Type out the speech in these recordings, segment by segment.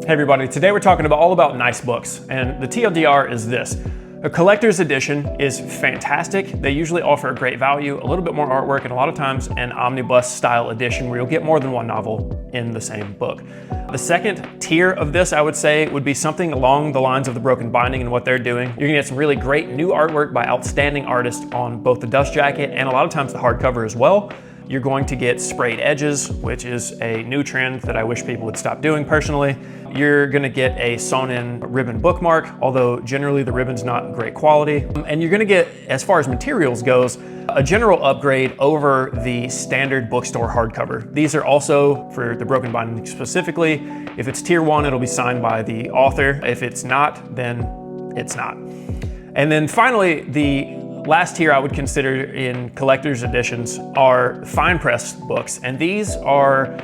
Hey everybody, today we're talking all about nice books, and the TLDR is this. A collector's edition is fantastic. They usually offer a great value, a little bit more artwork, and a lot of times an omnibus style edition where you'll get more than one novel in the same book. The second tier of this, I would say, would be something along the lines of the Broken Binding and what they're doing. You're gonna get some really great new artwork by outstanding artists on both the dust jacket and a lot of times the hardcover as well. You're going to get sprayed edges, which is a new trend that I wish people would stop doing personally. You're gonna get a sewn-in ribbon bookmark, although generally the ribbon's not great quality. And you're gonna get, as far as materials goes, a general upgrade over the standard bookstore hardcover. These are also, for the Broken Binding specifically, if it's tier 1, it'll be signed by the author. If it's not, then it's not. And then finally, the last tier I would consider in collector's editions are fine press books, and these are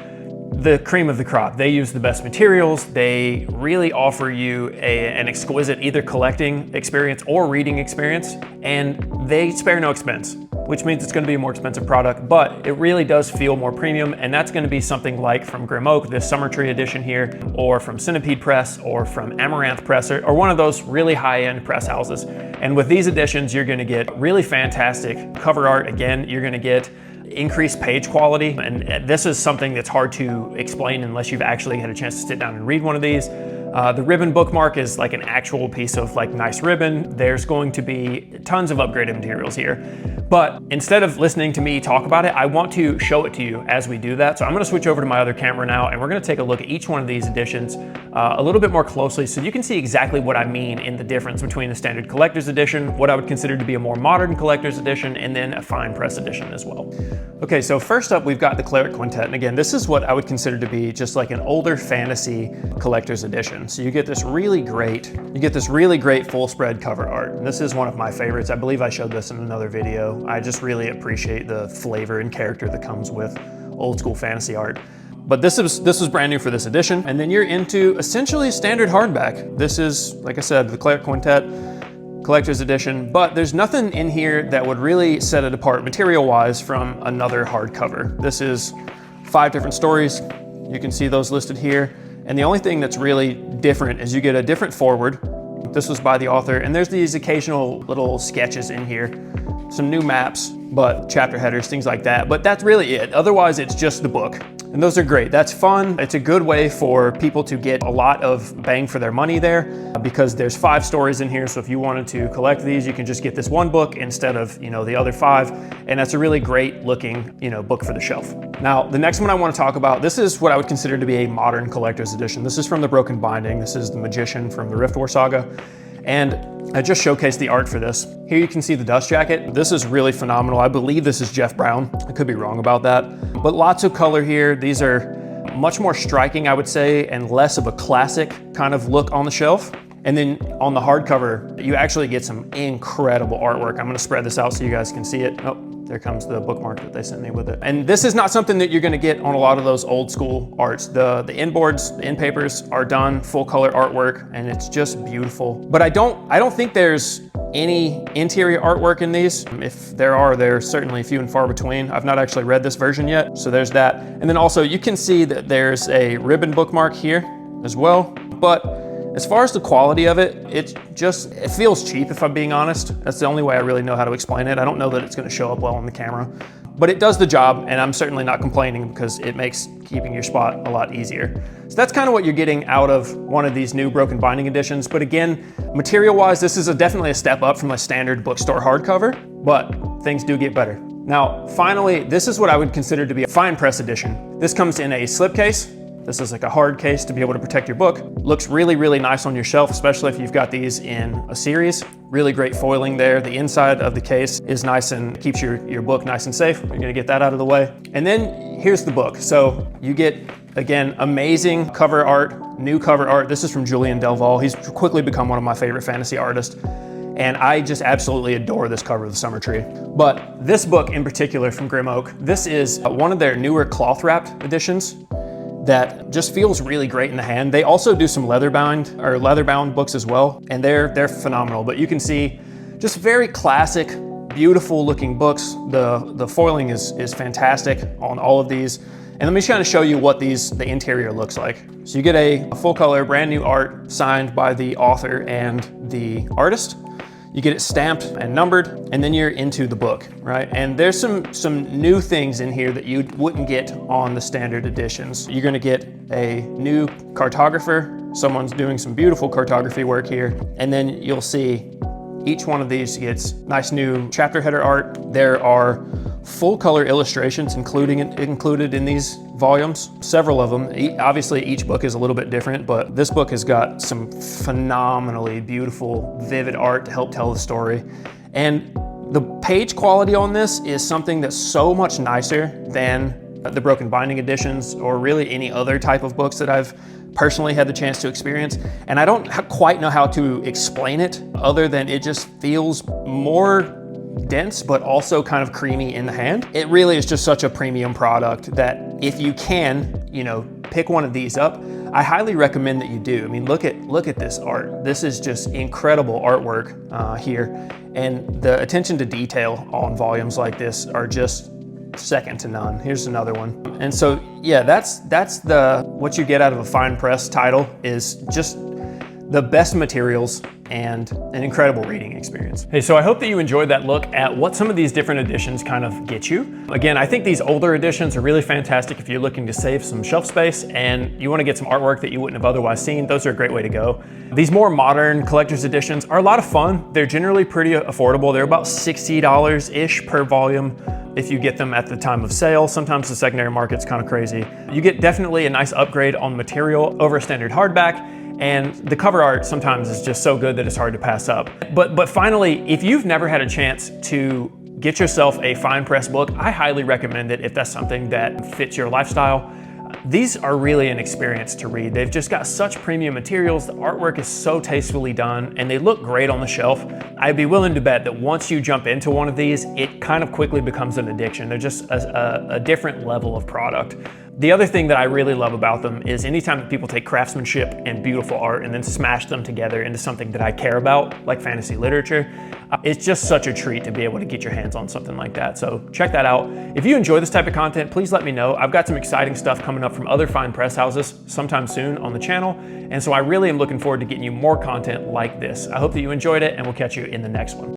the cream of the crop. They use the best materials. They really offer you an exquisite either collecting experience or reading experience, and they spare no expense, which means it's going to be a more expensive product, but it really does feel more premium, and that's going to be something like from Grim Oak, this Summer Tree edition here, or from Centipede Press, or from Amaranth Press, or one of those really high-end press houses. And with these editions, you're going to get really fantastic cover art. Again, you're going to get increased page quality, and this is something that's hard to explain unless you've actually had a chance to sit down and read one of these. The ribbon bookmark is like an actual piece of nice ribbon. There's going to be tons of upgraded materials here. But instead of listening to me talk about it, I want to show it to you as we do that. So I'm gonna switch over to my other camera now, and we're gonna take a look at each one of these editions a little bit more closely so you can see exactly what I mean in the difference between the standard collector's edition, what I would consider to be a more modern collector's edition, and then a fine press edition as well. Okay, so first up, we've got the Cleric Quintet. And again, this is what I would consider to be just like an older fantasy collector's edition. So you get this really great full spread cover art. And this is one of my favorites. I believe I showed this in another video. I just really appreciate the flavor and character that comes with old school fantasy art. But this was brand new for this edition. And then you're into essentially standard hardback. This is, like I said, the Cleric Quintet collector's edition, but there's nothing in here that would really set it apart material-wise from another hardcover. This is 5 different stories. You can see those listed here. And the only thing that's really different is you get a different foreword. This was by the author, and there's these occasional little sketches in here, some new maps, but chapter headers, things like that. But that's really it. Otherwise, it's just the book. And those are great. That's fun. It's a good way for people to get a lot of bang for their money there because there's 5 stories in here. So if you wanted to collect these, you can just get this one book instead of, the other 5. And that's a really great looking, book for the shelf. Now, the next one I want to talk about, this is what I would consider to be a modern collector's edition. This is from the Broken Binding. This is The Magician from the Riftwar Saga. And I just showcased the art for this. Here you can see the dust jacket. This is really phenomenal. I believe this is Jeff Brown. I could be wrong about that. But lots of color here. These are much more striking, I would say, and less of a classic kind of look on the shelf. And then on the hardcover, you actually get some incredible artwork. I'm gonna spread this out so you guys can see it. Oh, there comes the bookmark that they sent me with it. And this is not something that you're gonna get on a lot of those old school arts. The inboards, the end papers are done, full color artwork, and it's just beautiful. But I don't think there's any interior artwork in these. If there are, they're certainly few and far between. I've not actually read this version yet, so there's that. And then also you can see that there's a ribbon bookmark here as well. But as far as the quality of it, it feels cheap, if I'm being honest. That's the only way I really know how to explain it. I don't know that it's gonna show up well on the camera, but it does the job, and I'm certainly not complaining because it makes keeping your spot a lot easier. So that's kind of what you're getting out of one of these new Broken Binding editions. But again, material-wise, this is definitely a step up from a standard bookstore hardcover, but things do get better. Now, finally, this is what I would consider to be a fine press edition. This comes in a slipcase. This is like a hard case to be able to protect your book. Looks really, really nice on your shelf, especially if you've got these in a series. Really great foiling there. The inside of the case is nice and keeps your book nice and safe. You're gonna get that out of the way. And then here's the book. So you get, again, amazing cover art, new cover art. This is from Julien Delval. He's quickly become one of my favorite fantasy artists. And I just absolutely adore this cover of the Summer Tree. But this book in particular from Grim Oak, this is one of their newer cloth wrapped editions that just feels really great in the hand. They also do some leather bound books as well, and they're phenomenal. But you can see just very classic, beautiful looking books. The foiling is fantastic on all of these. And let me just kind of show you what the interior looks like. So you get a full color, brand new art signed by the author and the artist. You get it stamped and numbered, and then you're into the book, right? And there's some new things in here that you wouldn't get on the standard editions. You're gonna get a new cartographer. Someone's doing some beautiful cartography work here. And then you'll see each one of these gets nice new chapter header art. There are full color illustrations included in these volumes, several of them. Obviously each book is a little bit different, but this book has got some phenomenally beautiful, vivid art to help tell the story. And the page quality on this is something that's so much nicer than the broken binding editions or really any other type of books that I've personally had the chance to experience. And I don't quite know how to explain it other than it just feels more dense, but also kind of creamy in the hand. It really is just such a premium product that if you can, you know, pick one of these up, I highly recommend that you do. I mean, look at this art. This is just incredible artwork here. And the attention to detail on volumes like this are just second to none. Here's another one. And so, yeah, that's what you get out of a fine press title is just the best materials and an incredible reading experience. Hey, so I hope that you enjoyed that look at what some of these different editions kind of get you. Again, I think these older editions are really fantastic if you're looking to save some shelf space and you want to get some artwork that you wouldn't have otherwise seen. Those are a great way to go. These more modern collector's editions are a lot of fun. They're generally pretty affordable. They're about $60-ish per volume if you get them at the time of sale. Sometimes the secondary market's kind of crazy. You get definitely a nice upgrade on material over a standard hardback. And the cover art sometimes is just so good that it's hard to pass up. But finally, if you've never had a chance to get yourself a fine press book, I highly recommend it if that's something that fits your lifestyle. These are really an experience to read. They've just got such premium materials. The artwork is so tastefully done and they look great on the shelf. I'd be willing to bet that once you jump into one of these, it kind of quickly becomes an addiction. They're just a different level of product. The other thing that I really love about them is anytime that people take craftsmanship and beautiful art and then smash them together into something that I care about, like fantasy literature, it's just such a treat to be able to get your hands on something like that. So check that out. If you enjoy this type of content, please let me know. I've got some exciting stuff coming up from other fine press houses sometime soon on the channel. And so I really am looking forward to getting you more content like this. I hope that you enjoyed it and we'll catch you in the next one.